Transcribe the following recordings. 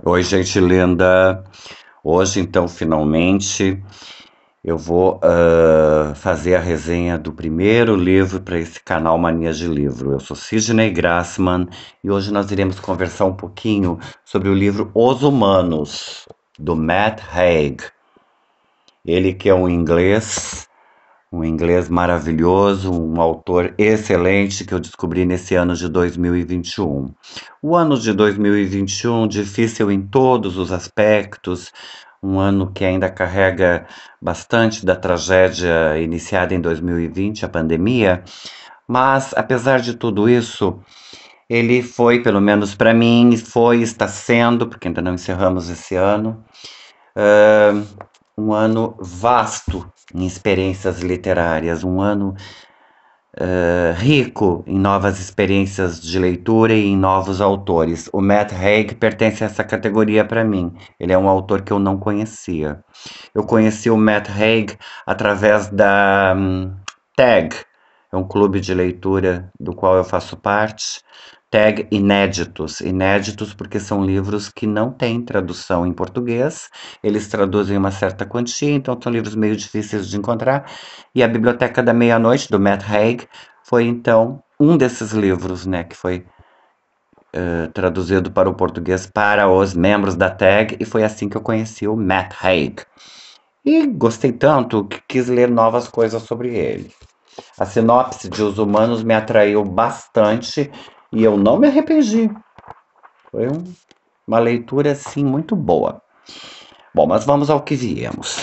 Oi, gente linda. Hoje, então, finalmente, eu vou fazer a resenha do primeiro livro para esse canal Manias de Livro. Eu sou Sidney Grassman e hoje nós iremos conversar um pouquinho sobre o livro Os Humanos, do Matt Haig. Ele que é um inglês maravilhoso, um autor excelente que eu descobri nesse ano de 2021. O ano de 2021, difícil em todos os aspectos, um ano que ainda carrega bastante da tragédia iniciada em 2020, a pandemia, mas apesar de tudo isso, ele foi, pelo menos para mim, foi, está sendo, porque ainda não encerramos esse ano, um ano vasto em experiências literárias, um ano rico em novas experiências de leitura e em novos autores. O Matt Haig pertence a essa categoria para mim. Ele é um autor que eu não conhecia. Eu conheci o Matt Haig através da TAG, é um clube de leitura do qual eu faço parte. TAG Inéditos. Inéditos porque são livros que não têm tradução em português, eles traduzem uma certa quantia, então são livros meio difíceis de encontrar. E a Biblioteca da Meia-Noite, do Matt Haig, foi então um desses livros, né, que foi traduzido para o português para os membros da TAG, e foi assim que eu conheci o Matt Haig. E gostei tanto que quis ler novas coisas sobre ele. A sinopse de Os Humanos me atraiu bastante e eu não me arrependi. Foi uma leitura, assim, muito boa. Bom, mas vamos ao que viemos.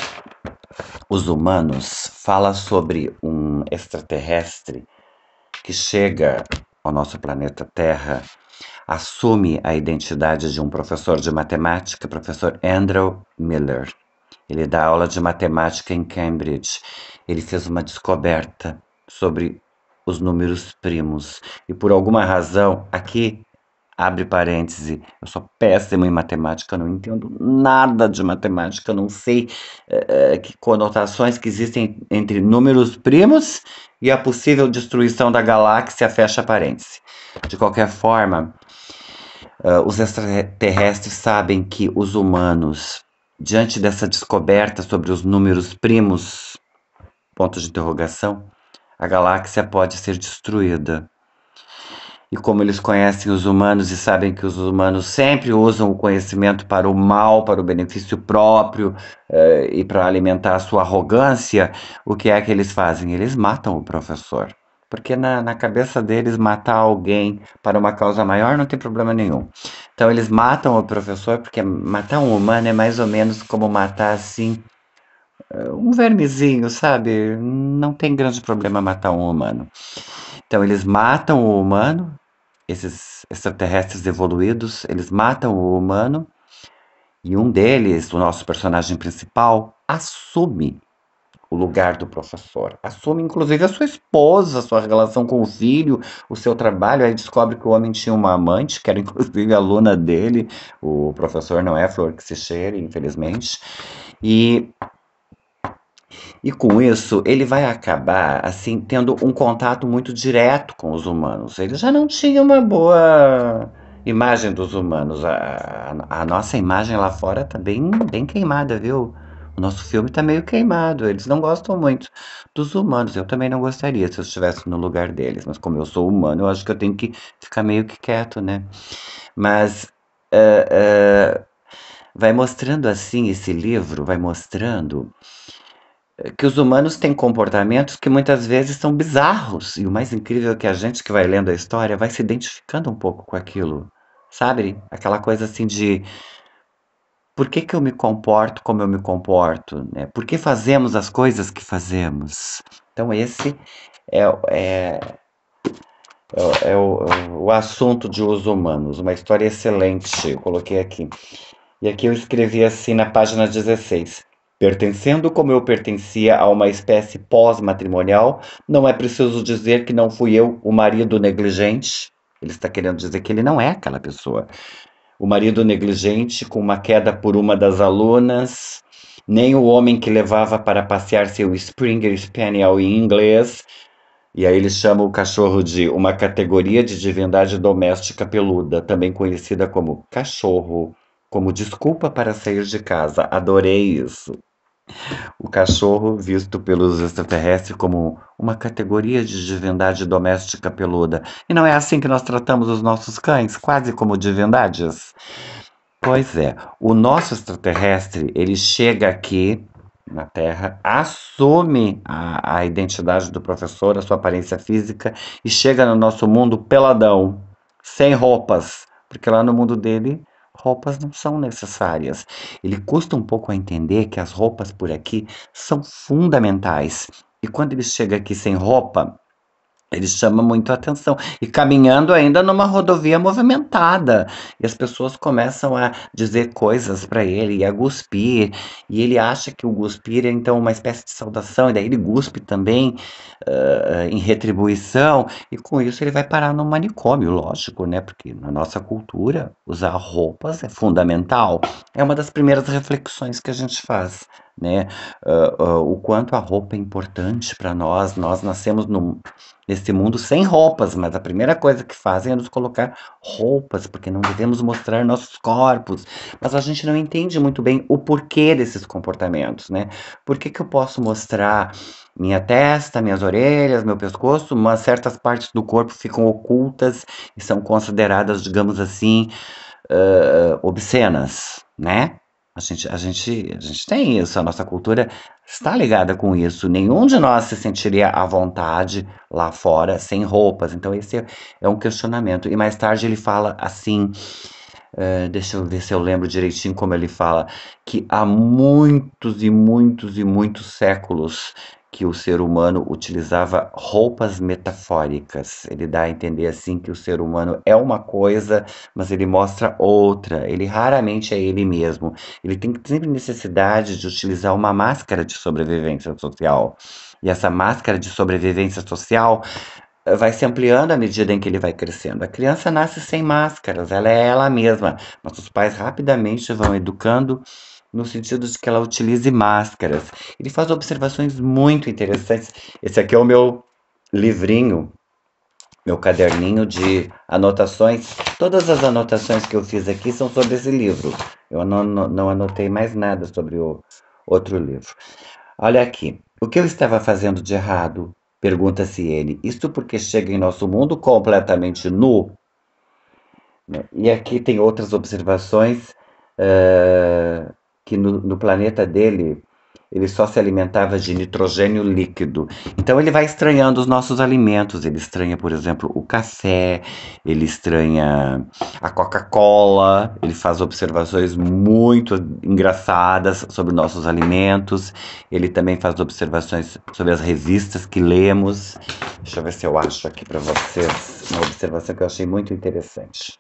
Os Humanos fala sobre um extraterrestre que chega ao nosso planeta Terra, assume a identidade de um professor de matemática, professor Andrew Miller. Ele dá aula de matemática em Cambridge. Ele fez uma descoberta sobre os números primos. E por alguma razão, aqui, abre parêntese, eu sou péssimo em matemática, não entendo nada de matemática, não sei que conotações que existem entre números primos e a possível destruição da galáxia, fecha parêntese. De qualquer forma, os extraterrestres sabem que os humanos, diante dessa descoberta sobre os números primos, ponto de interrogação, a galáxia pode ser destruída. E como eles conhecem os humanos e sabem que os humanos sempre usam o conhecimento para o mal, para o benefício próprio e para alimentar a sua arrogância, o que é que eles fazem? Eles matam o professor. Porque na cabeça deles, matar alguém para uma causa maior não tem problema nenhum. Então eles matam o professor, porque matar um humano é mais ou menos como matar assim um vermezinho, sabe? Não tem grande problema matar um humano. Então eles matam o humano, esses extraterrestres evoluídos, eles matam o humano e um deles, o nosso personagem principal, assume o lugar do professor. Assume inclusive a sua esposa, a sua relação com o filho, o seu trabalho. Aí descobre que o homem tinha uma amante, que era inclusive a aluna dele. O professor não é flor que se cheire, infelizmente. E com isso, ele vai acabar, assim, tendo um contato muito direto com os humanos. Ele já não tinha uma boa imagem dos humanos. A nossa imagem lá fora tá bem queimada, viu? O nosso filme tá meio queimado. Eles não gostam muito dos humanos. Eu também não gostaria se eu estivesse no lugar deles. Mas como eu sou humano, eu acho que eu tenho que ficar meio que quieto, né? Mas vai mostrando assim, esse livro vai mostrando que os humanos têm comportamentos que muitas vezes são bizarros. E o mais incrível é que a gente que vai lendo a história vai se identificando um pouco com aquilo. Sabe? Aquela coisa assim de por que que eu me comporto como eu me comporto, né? Por que fazemos as coisas que fazemos? Então esse é, é, o assunto de Os Humanos. Uma história excelente, eu coloquei aqui. E aqui eu escrevi assim na página 16. Pertencendo como eu pertencia a uma espécie pós-matrimonial, não é preciso dizer que não fui eu o marido negligente. Ele está querendo dizer que ele não é aquela pessoa. O marido negligente com uma queda por uma das alunas, nem o homem que levava para passear seu Springer Spaniel em inglês, e aí eles chamam o cachorro de uma categoria de divindade doméstica peluda, também conhecida como cachorro, como desculpa para sair de casa. Adorei isso. O cachorro, visto pelos extraterrestres como uma categoria de divindade doméstica peluda. E não é assim que nós tratamos os nossos cães, quase como divindades? Pois é, o nosso extraterrestre, ele chega aqui na Terra, assume a identidade do professor, a sua aparência física, e chega no nosso mundo peladão, sem roupas, porque lá no mundo dele, roupas não são necessárias. Ele custa um pouco a entender que as roupas por aqui são fundamentais. E quando ele chega aqui sem roupa, ele chama muito a atenção. E caminhando ainda numa rodovia movimentada. E as pessoas começam a dizer coisas para ele e a cuspir. E ele acha que o cuspir é então uma espécie de saudação. E daí ele cuspe também em retribuição. E com isso ele vai parar no manicômio, lógico, né? Porque na nossa cultura usar roupas é fundamental. É uma das primeiras reflexões que a gente faz. Né? O quanto a roupa é importante para nós. Nós nascemos nesse mundo sem roupas, mas a primeira coisa que fazem é nos colocar roupas, porque não devemos mostrar nossos corpos. Mas a gente não entende muito bem o porquê desses comportamentos, né? Por que que eu posso mostrar minha testa, minhas orelhas, meu pescoço, mas certas partes do corpo ficam ocultas e são consideradas, digamos assim, obscenas, né? A gente tem isso, a nossa cultura está ligada com isso. Nenhum de nós se sentiria à vontade lá fora sem roupas. Então, esse é um questionamento. E mais tarde ele fala assim: deixa eu ver se eu lembro direitinho como ele fala, que há muitos e muitos e muitos séculos que o ser humano utilizava roupas metafóricas. Ele dá a entender assim que o ser humano é uma coisa, mas ele mostra outra. Ele raramente é ele mesmo. Ele tem sempre necessidade de utilizar uma máscara de sobrevivência social. E essa máscara de sobrevivência social vai se ampliando à medida em que ele vai crescendo. A criança nasce sem máscaras, ela é ela mesma, mas os pais rapidamente vão educando no sentido de que ela utilize máscaras. Ele faz observações muito interessantes. Esse aqui é o meu livrinho, meu caderninho de anotações. Todas as anotações que eu fiz aqui são sobre esse livro. Eu não anotei mais nada sobre o outro livro. Olha aqui. O que eu estava fazendo de errado? Pergunta-se ele. Isto porque chega em nosso mundo completamente nu, né? E aqui tem outras observações, eh, que no planeta dele ele só se alimentava de nitrogênio líquido. Então ele vai estranhando os nossos alimentos. Ele estranha, por exemplo, o café, ele estranha a Coca-Cola, ele faz observações muito engraçadas sobre nossos alimentos. Ele também faz observações sobre as revistas que lemos. Deixa eu ver se eu acho aqui para vocês uma observação que eu achei muito interessante.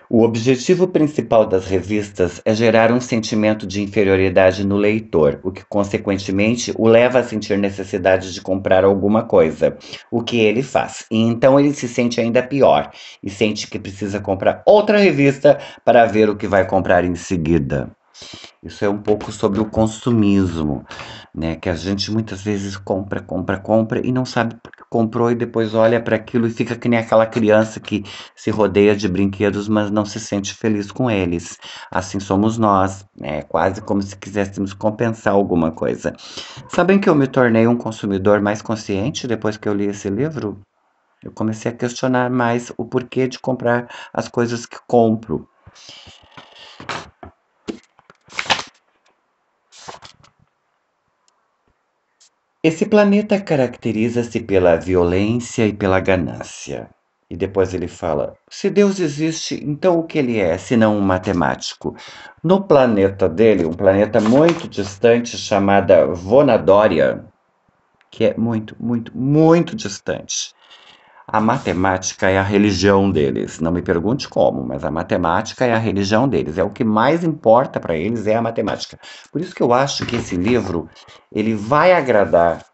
O objetivo principal das revistas é gerar um sentimento de inferioridade no leitor, o que consequentemente o leva a sentir necessidade de comprar alguma coisa, o que ele faz. E então ele se sente ainda pior e sente que precisa comprar outra revista para ver o que vai comprar em seguida. Isso é um pouco sobre o consumismo, né? Que a gente muitas vezes compra, compra, compra e não sabe por que comprou e depois olha para aquilo e fica que nem aquela criança que se rodeia de brinquedos, mas não se sente feliz com eles. Assim somos nós, né? Quase como se quiséssemos compensar alguma coisa. Sabem que eu me tornei um consumidor mais consciente depois que eu li esse livro? Eu comecei a questionar mais o porquê de comprar as coisas que compro. Esse planeta caracteriza-se pela violência e pela ganância. E depois ele fala: se Deus existe, então o que ele é, senão um matemático? No planeta dele, um planeta muito distante chamada Vonadória, que é muito, muito, muito distante. A matemática é a religião deles. Não me pergunte como, mas a matemática é a religião deles. É o que mais importa para eles é a matemática. Por isso que eu acho que esse livro ele vai agradar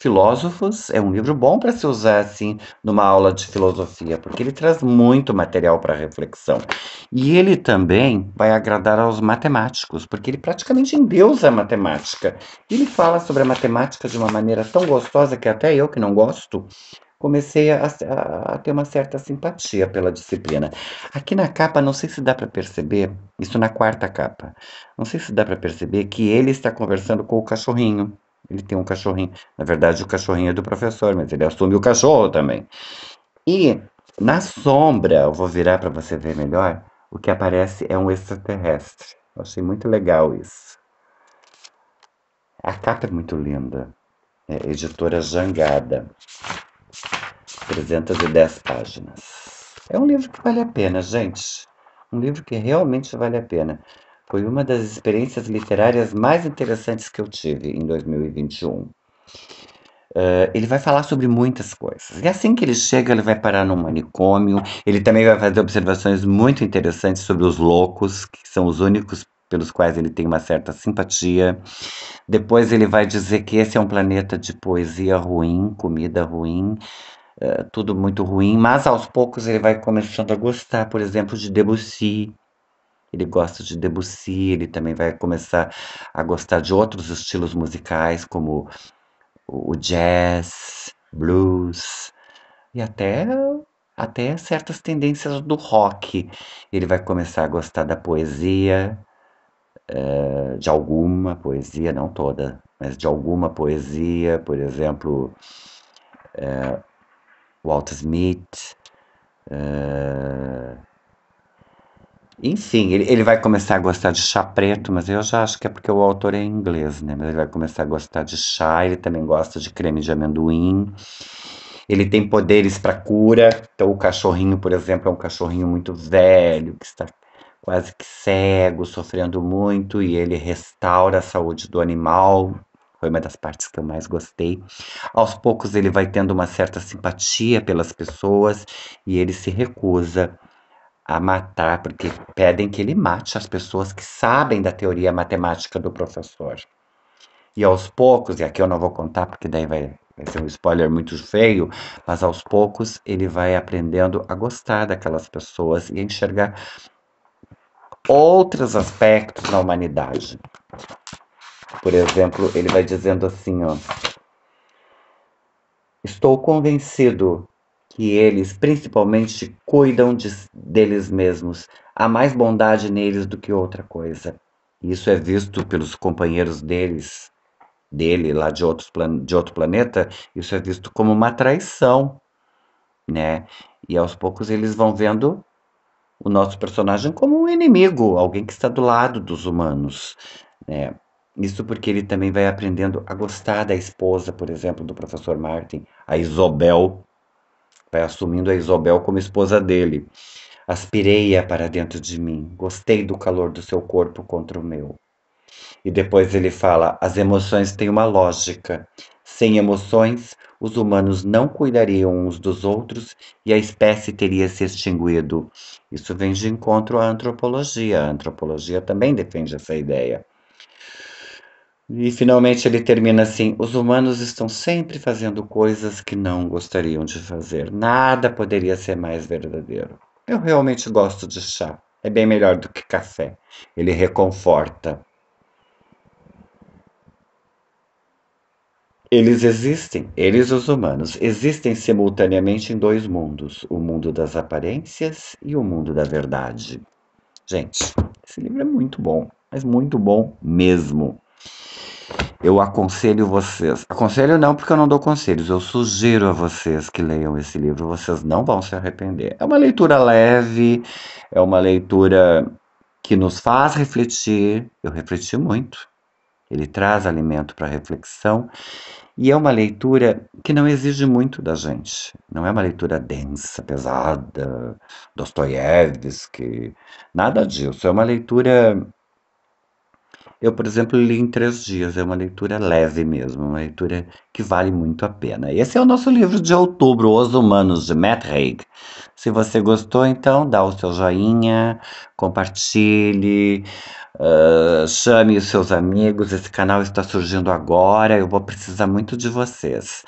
Filósofos é um livro bom para se usar assim numa aula de filosofia, porque ele traz muito material para reflexão. E ele também vai agradar aos matemáticos, porque ele praticamente endeusa a matemática. Ele fala sobre a matemática de uma maneira tão gostosa que até eu, que não gosto, comecei a ter uma certa simpatia pela disciplina. Aqui na capa, não sei se dá para perceber, isso na quarta capa, não sei se dá para perceber que ele está conversando com o cachorrinho. Ele tem um cachorrinho. Na verdade, o cachorrinho é do professor, mas ele assume o cachorro também. E na sombra, eu vou virar para você ver melhor, o que aparece é um extraterrestre. Eu achei muito legal isso. A capa é muito linda. É editora Jangada. 310 páginas. É um livro que vale a pena, gente. Um livro que realmente vale a pena. Foi uma das experiências literárias mais interessantes que eu tive em 2021. Ele vai falar sobre muitas coisas. E assim que ele chega, ele vai parar num manicômio. Ele também vai fazer observações muito interessantes sobre os loucos, que são os únicos pelos quais ele tem uma certa simpatia. Depois ele vai dizer que esse é um planeta de poesia ruim, comida ruim, tudo muito ruim, mas aos poucos ele vai começando a gostar, por exemplo, de Debussy. Ele gosta de Debussy, ele também vai começar a gostar de outros estilos musicais, como o jazz, blues e até certas tendências do rock. Ele vai começar a gostar da poesia, de alguma poesia, não toda, mas de alguma poesia, por exemplo, Walt Smith. Enfim, ele vai começar a gostar de chá preto, mas eu já acho que é porque o autor é inglês, né? Mas ele vai começar a gostar de chá, ele também gosta de creme de amendoim. Ele tem poderes para cura. Então, o cachorrinho, por exemplo, é um cachorrinho muito velho, que está quase que cego, sofrendo muito, e ele restaura a saúde do animal. Foi uma das partes que eu mais gostei. Aos poucos, ele vai tendo uma certa simpatia pelas pessoas e ele se recusa a matar, porque pedem que ele mate as pessoas que sabem da teoria matemática do professor. E aos poucos, e aqui eu não vou contar porque daí vai ser um spoiler muito feio, mas aos poucos ele vai aprendendo a gostar daquelas pessoas e a enxergar outros aspectos na humanidade. Por exemplo, ele vai dizendo assim, ó: estou convencido que eles principalmente cuidam deles mesmos. Há mais bondade neles do que outra coisa. Isso é visto pelos companheiros dele lá de outro planeta, isso é visto como uma traição, né? E aos poucos eles vão vendo o nosso personagem como um inimigo, alguém que está do lado dos humanos, né? Isso porque ele também vai aprendendo a gostar da esposa, por exemplo, do professor Martin, a Isobel, vai assumindo a Isobel como esposa dele. Aspirei-a para dentro de mim, gostei do calor do seu corpo contra o meu. E depois ele fala: as emoções têm uma lógica. Sem emoções, os humanos não cuidariam uns dos outros e a espécie teria se extinguido. Isso vem de encontro à antropologia. A antropologia também defende essa ideia. E finalmente ele termina assim: os humanos estão sempre fazendo coisas que não gostariam de fazer. Nada poderia ser mais verdadeiro. Eu realmente gosto de chá. É bem melhor do que café. Ele reconforta. Eles existem, eles os humanos, existem simultaneamente em dois mundos, o mundo das aparências e o mundo da verdade. Gente, esse livro é muito bom, mas muito bom mesmo. Eu aconselho vocês, aconselho não porque eu não dou conselhos, eu sugiro a vocês que leiam esse livro, vocês não vão se arrepender. É uma leitura leve, é uma leitura que nos faz refletir, eu refleti muito. Ele traz alimento para reflexão e é uma leitura que não exige muito da gente. Não é uma leitura densa, pesada, Dostoiévski, nada disso. É uma leitura Eu, por exemplo, li em 3 dias. É uma leitura leve mesmo, uma leitura que vale muito a pena. Esse é o nosso livro de outubro, Os Humanos, de Matt Haig. Se você gostou, então dá o seu joinha, compartilhe, chame os seus amigos. Esse canal está surgindo agora, eu vou precisar muito de vocês.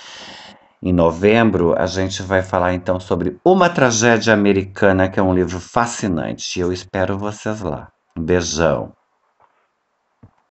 Em novembro, a gente vai falar então sobre Uma Tragédia Americana, que é um livro fascinante. Eu espero vocês lá. Um beijão.